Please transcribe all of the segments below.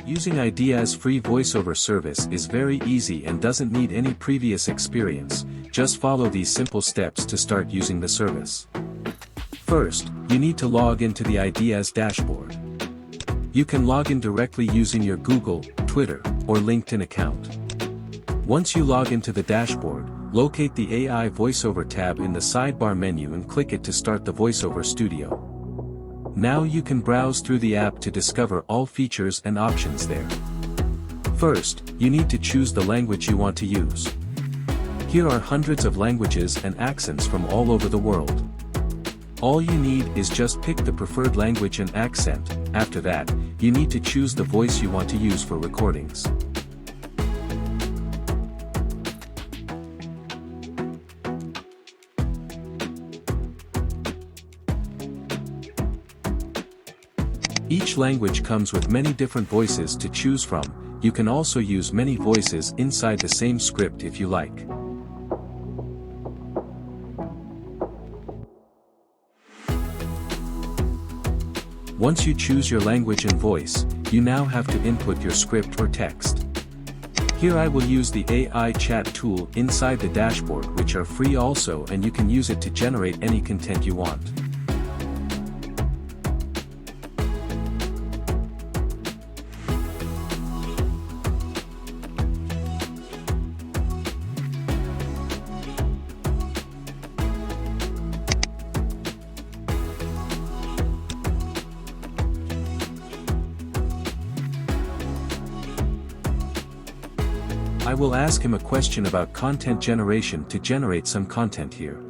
Using IdeaAize free voiceover service is very easy and doesn't need any previous experience. Just follow these simple steps to start using the service. First, you need to log into the IdeaAize dashboard. You can log in directly using your Google, Twitter, or LinkedIn account. Once you log into the dashboard, locate the AI voiceover tab in the sidebar menu and click it to start the voiceover studio. Now you can browse through the app to discover all features and options there. First, you need to choose the language you want to use. Here are hundreds of languages and accents from all over the world. All you need is just pick the preferred language and accent. After that, you need to choose the voice you want to use for recordings. Each language comes with many different voices to choose from. You can also use many voices inside the same script if you like. Once you choose your language and voice, you now have to input your script or text. Here I will use the AI chat tool inside the dashboard, which are free also, and you can use it to generate any content you want. I will ask him a question about content generation to generate some content here.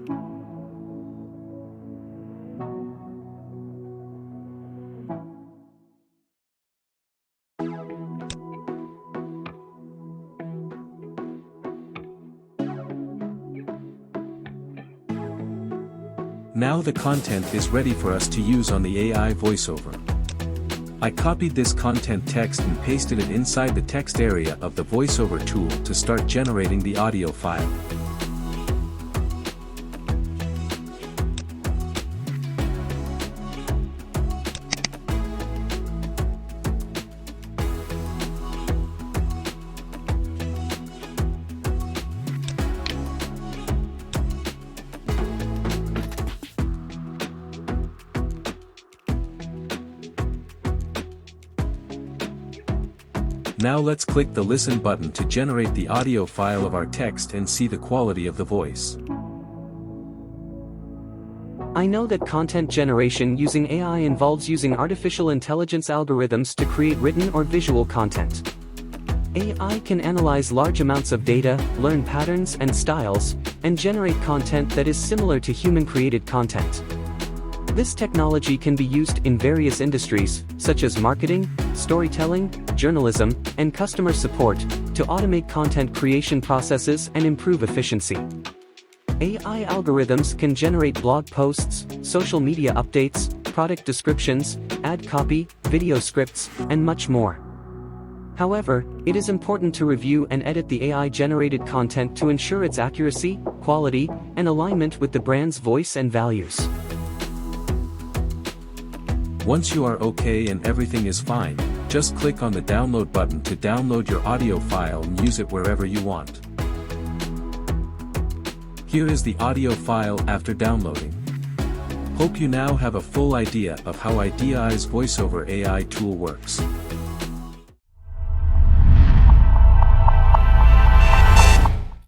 Now the content is ready for us to use on the AI voiceover. I copied this content text and pasted it inside the text area of the voiceover tool to start generating the audio file. Now let's click the listen button to generate the audio file of our text and see the quality of the voice. I know that content generation using AI involves using artificial intelligence algorithms to create written or visual content. AI can analyze large amounts of data, learn patterns and styles, and generate content that is similar to human-created content. This technology can be used in various industries, such as marketing, storytelling, journalism, and customer support, to automate content creation processes and improve efficiency. AI algorithms can generate blog posts, social media updates, product descriptions, ad copy, video scripts, and much more. However, it is important to review and edit the AI-generated content to ensure its accuracy, quality, and alignment with the brand's voice and values. Once you are okay and everything is fine, just click on the download button to download your audio file and use it wherever you want. Here is the audio file after downloading. Hope you now have a full idea of how IdeaAize voiceover AI tool works.